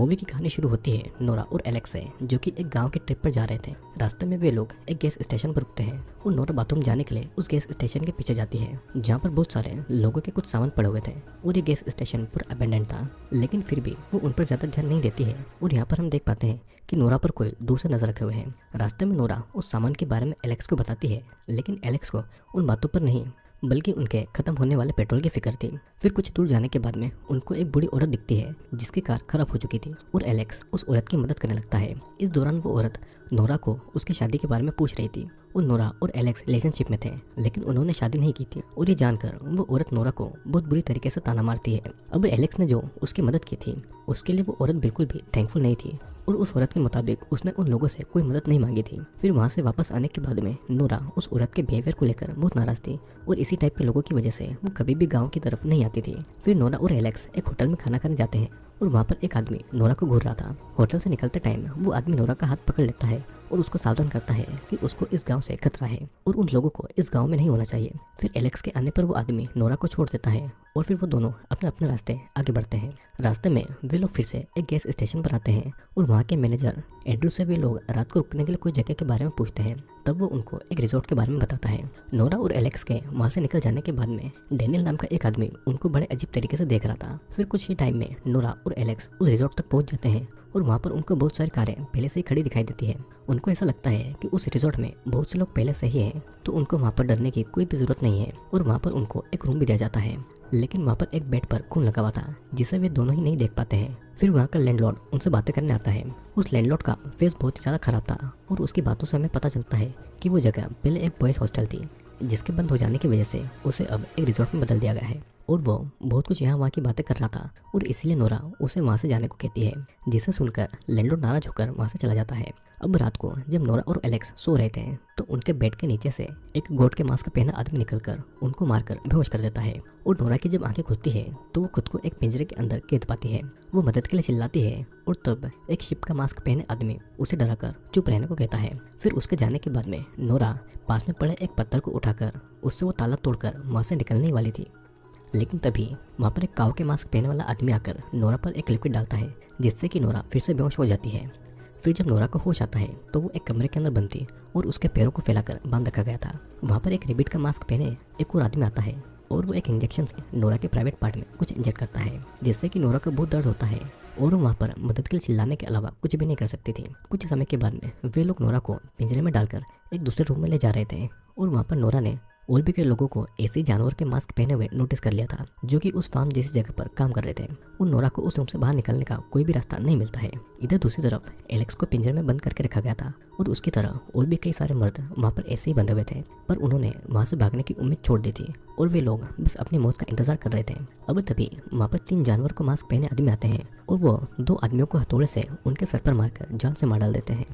Movie की कहानी शुरू होती है नोरा और एलेक्स से, जो कि एक गांव के ट्रिप पर जा रहे थे। रास्ते में वे लोग एक गैस स्टेशन पर रुकते हैं और नोरा बाथरूम जाने के लिए उस गैस स्टेशन के पीछे जाती है, जहां पर बहुत सारे लोगों के कुछ सामान पड़े हुए थे और ये गैस स्टेशन पूरा अबेंडेंट था। लेकिन फिर भी वो उन पर ज्यादा ध्यान नहीं देती है और यहाँ पर हम देख पाते हैं कि नोरा पर कोई दूर से नजर रखे हुए हैं। रास्ते में नोरा उस सामान के बारे में एलेक्स को बताती है, लेकिन एलेक्स को उन बातों पर नहीं बल्कि उनके खत्म होने वाले पेट्रोल की फिक्र थी। फिर कुछ दूर जाने के बाद में उनको एक बूढ़ी औरत दिखती है जिसकी कार खराब हो चुकी थी और एलेक्स उस औरत की मदद करने लगता है। इस दौरान वो औरत नोरा को उसकी शादी के बारे में पूछ रही थी और नोरा और एलेक्स रिलेशनशिप में थे, लेकिन उन्होंने शादी नहीं की थी और ये जानकर वो औरत नोरा को बहुत बुरी तरीके से ताना मारती है। अब एलेक्स ने जो उसकी मदद की थी उसके लिए वो औरत बिल्कुल भी थैंकफुल नहीं थी और उस औरत के मुताबिक उसने उन लोगों से कोई मदद नहीं मांगी थी। फिर वहाँ से वापस आने के बाद में नोरा उस औरत के बिहेवियर को लेकर बहुत नाराज थी और इसी टाइप के लोगों की वजह से वो कभी भी गाँव की तरफ नहीं आती थी। फिर नोरा और एलेक्स एक होटल में खाना खाने जाते हैं और वहाँ पर एक आदमी नोरा को घूर रहा था। होटल से निकलते टाइम वो आदमी नोरा का हाथ पकड़ लेता है और उसको सावधान करता है कि उसको इस गांव से खतरा है और उन लोगों को इस गांव में नहीं होना चाहिए। फिर एलेक्स के आने पर वो आदमी नोरा को छोड़ देता है और फिर वो दोनों अपने अपने रास्ते आगे बढ़ते हैं। रास्ते में वे लोग फिर से एक गैस स्टेशन पर आते हैं और वहाँ के मैनेजर एंड्रू से वे लोग रात को रुकने के लिए कोई जगह के बारे में पूछते हैं। तब वो उनको एक रिजॉर्ट के बारे में बताता है। नोरा और एलेक्स के वहाँ से निकल जाने के बाद में डेनियल नाम का एक आदमी उनको बड़े अजीब तरीके से देख रहा था। फिर कुछ ही टाइम में नोरा और एलेक्स उस रिजॉर्ट तक पहुँच जाते हैं और वहाँ पर उनको बहुत सारी कारें पहले से ही खड़ी दिखाई देती है। उनको ऐसा लगता है कि उस रिजॉर्ट में बहुत से लोग पहले से ही हैं, तो उनको वहाँ पर डरने की कोई भी जरूरत नहीं है और वहाँ पर उनको एक रूम भी दिया जाता है। लेकिन वहाँ पर एक बेड पर खून लगा हुआ था जिसे वे दोनों ही नहीं देख पाते हैं। फिर वहाँ का लैंडलॉर्ड उनसे बातें करने आता है। उस लैंडलॉर्ड का फेस बहुत ही ज़्यादा खराब था और उसकी बातों से हमें पता चलता है कि वो जगह पहले एक बॉयज़ हॉस्टल थी, जिसके बंद हो जाने की वजह से उसे अब एक रिजॉर्ट में बदल दिया गया है और वो बहुत कुछ यहाँ वहाँ की बातें कर रहा था और इसलिए नोरा उसे वहाँ से जाने को कहती है, जिसे सुनकर लैंडलॉर्ड नाराज होकर वहाँ से चला जाता है। अब रात को जब नोरा और एलेक्स सो रहे थे तो उनके बेड के नीचे से एक गोट के मांस का पहना आदमी निकलकर उनको मारकर बेहोश कर देता है और नोरा की जब आंखें खुलती है तो वो खुद को एक पिंजरे के अंदर कैद पाती है। वो मदद के लिए चिल्लाती है और तब एक शिप का मास्क पहने आदमी उसे डराकर चुप रहने को कहता है। फिर उसके जाने के बाद में नोरा पास में पड़े एक पत्थर को उठाकर उससे वो ताला तोड़कर वहाँ से निकलने वाली थी, लेकिन तभी वहाँ पर एक काऊ के मास्क पहने वाला आदमी आकर नोरा पर एक लिक्विड डालता है, जिससे कि नोरा फिर से बेहोश हो जाती है। फिर जब नोरा को होश आता है तो वो एक कमरे के अंदर बंद थी और उसके पैरों को फैलाकर बांध रखा गया था। वहाँ पर एक रेबिट का मास्क पहने एक और आदमी आता है और वो एक इंजेक्शन से नोरा के प्राइवेट पार्ट में कुछ इंजेक्ट करता है, जिससे कि नोरा को बहुत दर्द होता है और वो वहाँ पर मदद के लिए चिल्लाने के अलावा कुछ भी नहीं कर सकती थी। कुछ समय के बाद में वे लोग नोरा को पिंजरे में डालकर एक दूसरे रूम में ले जा रहे थे और वहाँ पर नोरा ने और भी कई लोगों को ऐसे जानवर के मास्क पहने हुए नोटिस कर लिया था, जो कि उस फार्म जैसी जगह पर काम कर रहे थे। और नोरा को उस रूम से बाहर निकलने का कोई भी रास्ता नहीं मिलता है। इधर दूसरी तरफ एलेक्स को पिंजरे में बंद करके रखा गया था और उसकी तरह और भी कई सारे मर्द वहाँ पर ऐसे ही बंधे हुए थे, पर उन्होंने वहाँ से भागने की उम्मीद छोड़ दी थी और वे लोग बस अपनी मौत का इंतजार कर रहे थे। अब तभी वहाँ पर 3 जानवर को मास्क पहने आदमी आते हैं और वो 2 आदमियों को हथौड़े से उनके सर पर मारकर जान से मार डाल देते हैं।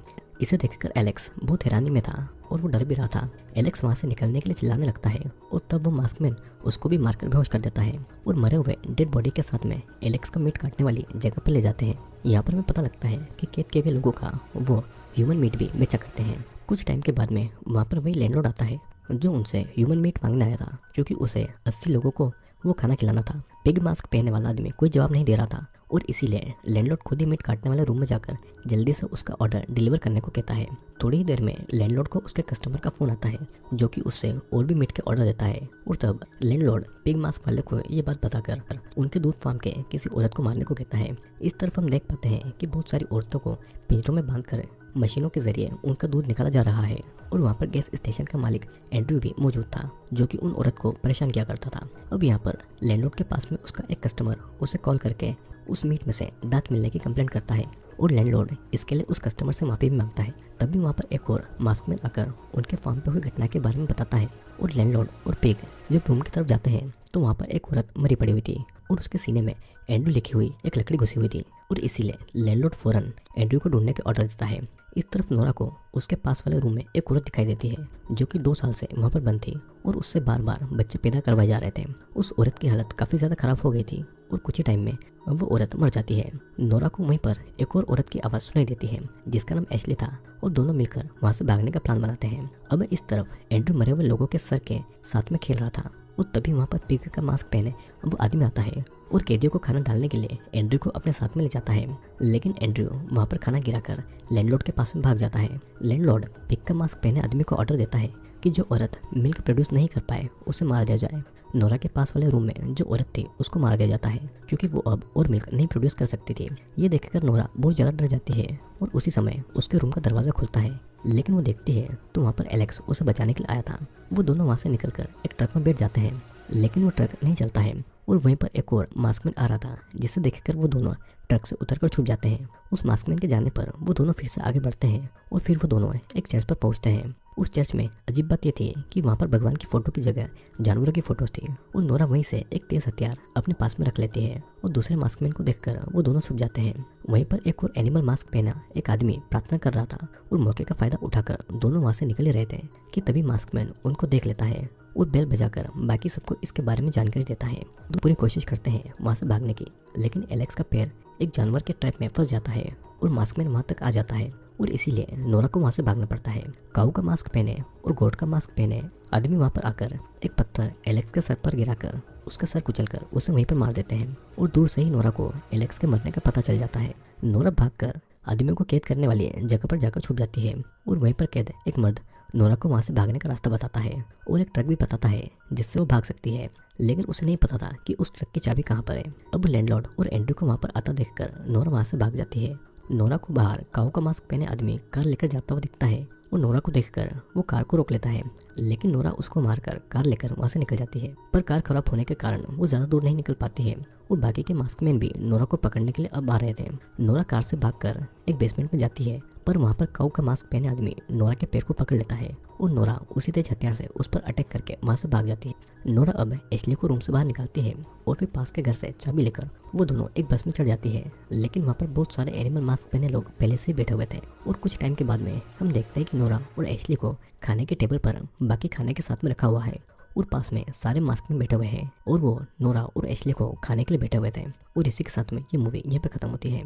इसे देखकर एलेक्स बहुत हैरानी में था और वो डर भी रहा था। एलेक्स वहाँ से निकलने के लिए चिल्लाने लगता है और तब वो मास्कमैन उसको भी मारकर बेहोश कर देता है और मरे हुए डेड बॉडी के साथ में एलेक्स का मीट काटने वाली जगह पर ले जाते हैं। यहाँ पर हमें पता लगता है कि कैद किए गए लोगों का वो ह्यूमन मीट भी बेचा करते हैं। कुछ टाइम के बाद में वहाँ पर वही लैंडलॉर्ड आता है जो उनसे ह्यूमन मीट मांगने आया था, क्योंकि उसे 80 लोगों को वो खाना खिलाना था। पिग मास्क पहनने वाला आदमी कोई जवाब नहीं दे रहा था और इसीलिए लैंडलॉर्ड खुद ही मीट काटने वाले रूम में जाकर जल्दी से उसका ऑर्डर डिलीवर करने को कहता है। थोड़ी ही देर में लैंडलॉर्ड को उसके कस्टमर का फोन आता है, जो कि उससे और भी मीट के ऑर्डर देता है और तब लैंडलॉर्ड पिग मास्क वाले को ये बात बताकर उनके दूध फार्म के किसी औरत को मारने को कहता है। इस तरफ हम देख पाते हैं कि बहुत सारी औरतों को पिंजरों में बांधकर मशीनों के जरिए उनका दूध निकाला जा रहा है और वहाँ पर गैस स्टेशन का मालिक एंड्रू भी मौजूद था, जो कि उन औरत को परेशान किया करता था। अब यहाँ पर लैंडलॉर्ड के पास में उसका एक कस्टमर उसे कॉल करके उस मीट में से दांत मिलने की कंप्लेंट करता है और लैंडलॉर्ड इसके लिए उस कस्टमर से माफी भी मांगता है। तभी वहाँ पर एक और मास्कमैन आकर उनके फार्म पर हुई घटना के बारे में बताता है और लैंडलॉर्ड और पिग जब रूम की तरफ जाते हैं तो वहाँ पर एक औरत मरी पड़ी हुई थी और उसके सीने में एंड्रू लिखी हुई एक लकड़ी घुसी हुई थी और इसीलिए लैंडलॉर्ड फौरन एंड्रू को ढूंढने के ऑर्डर देता है। इस तरफ नोरा को उसके पास वाले रूम में एक औरत दिखाई देती है, जो कि 2 साल से वहाँ पर बंद थी और उससे बार बार बच्चे पैदा करवाए जा रहे थे। उस औरत की हालत काफ़ी ज़्यादा खराब हो गई थी और कुछ ही टाइम में वो औरत मर जाती है। नोरा को वहीं पर एक और औरत की आवाज़ सुनाई देती है जिसका नाम एशली था और दोनों मिलकर वहाँ से भागने का प्लान बनाते हैं। अब इस तरफ एंड्रू मरे हुए लोगों के सर के साथ में खेल रहा था और तभी वहाँ पर पिग का मास्क पहने वो आदमी आता है और कैदियों को खाना डालने के लिए एंड्रयू को अपने साथ में ले जाता है। लेकिन एंड्रयू वहाँ पर खाना गिराकर लैंडलॉर्ड के पास में भाग जाता है। लैंडलॉर्ड पिग का मास्क पहने आदमी को ऑर्डर देता है कि जो औरत मिल्क प्रोड्यूस नहीं कर पाए उसे मार दिया जाए। नोरा के पास वाले रूम में जो औरत थी उसको मार दिया जाता है क्योंकि वो अब और मिल्क नहीं प्रोड्यूस कर सकती थी। ये देखकर नोरा बहुत ज़्यादा डर जाती है और उसी समय उसके रूम का दरवाज़ा खुलता है। लेकिन वो देखती है तो वहाँ पर एलेक्स उसे बचाने के लिए आया था। वो दोनों वहाँ से निकलकर एक ट्रक में बैठ जाते हैं, लेकिन वो ट्रक नहीं चलता है और वहीं पर एक और मास्कमैन आ रहा था, जिसे देखकर वो दोनों ट्रक से उतरकर छुप जाते हैं। उस मास्कमैन के जाने पर वो दोनों फिर से आगे बढ़ते हैं और फिर वो दोनों एक चर्च पर पहुंचते हैं। उस चर्च में अजीब बात ये थी कि वहाँ पर भगवान की फोटो की जगह जानवरों की फोटोज थी और नोरा वहीं से एक तेज हथियार अपने पास में रख लेती है और दूसरे मास्कमैन को देखकर वो दोनों छुप जाते हैं। वहीं पर एक और एनिमल मास्क पहना एक आदमी प्रार्थना कर रहा था और मौके का फायदा उठाकर दोनों वहाँ से निकल ही रहे थे कि तभी मास्कमैन उनको देख लेता है और बेल बजाकर बाकी सबको इसके बारे में जानकारी देता है। तो पूरी कोशिश करते हैं वहाँ से भागने की, लेकिन एलेक्स का पैर एक जानवर के ट्रैप में फंस जाता है और मास्कमैन वहाँ तक आ जाता है और इसीलिए नोरा को वहाँ से भागना पड़ता है। काऊ का मास्क पहने और गोट का मास्क पहने आदमी वहाँ पर आकर एक पत्थर एलेक्स के सर पर गिराकर उसका सर कुचलकर उसे वहीं पर मार देते हैं और दूर से ही नोरा को एलेक्स के मरने का पता चल जाता है। नोरा भागकर आदमियों को कैद करने वाली जगह पर जाकर छुप जाती है और वहीं पर कैद एक मर्द नोरा को वहाँ से भागने का रास्ता बताता है और एक ट्रक भी बताता है जिससे वो भाग सकती है, लेकिन उसे नहीं पता था कि उस ट्रक की चाबी कहाँ पर है। अब लैंडलॉर्ड और एंड्रयू को वहाँ पर आता देखकर नोरा वहाँ से भाग जाती है। नोरा को बाहर काऊ का मास्क पहने आदमी कार लेकर जाता हुआ दिखता है और नोरा को देखकर वो कार को रोक लेता है, लेकिन नोरा उसको मारकर कार लेकर वहाँ से निकल जाती है। पर कार खराब होने के कारण वो ज़्यादा दूर नहीं निकल पाती है और बाकी के मास्कमैन भी नोरा को पकड़ने के लिए अब आ रहे थे। नोरा कार से भागकर एक बेसमेंट में जाती है, पर वहाँ पर काऊ का मास्क पहने आदमी नोरा के पैर को पकड़ लेता है और नोरा उसी तेज हथियार से उस पर अटैक करके वहाँ से भाग जाती है। नोरा अब एशली को रूम से बाहर निकालती है और फिर पास के घर से चाबी लेकर वो दोनों एक बस में चढ़ जाती है, लेकिन वहाँ पर बहुत सारे एनिमल मास्क पहने लोग पहले से ही बैठे हुए थे और कुछ टाइम के बाद में हम देखते हैं कि नोरा और एशली को खाने के टेबल पर बाकी खाने के साथ में रखा हुआ है और पास में सारे मास्क में बैठे हुए हैं और वो नोरा और एशली को खाने के लिए बैठे हुए थे। और इसी के साथ में ये मूवी यहीं पर खत्म होती है।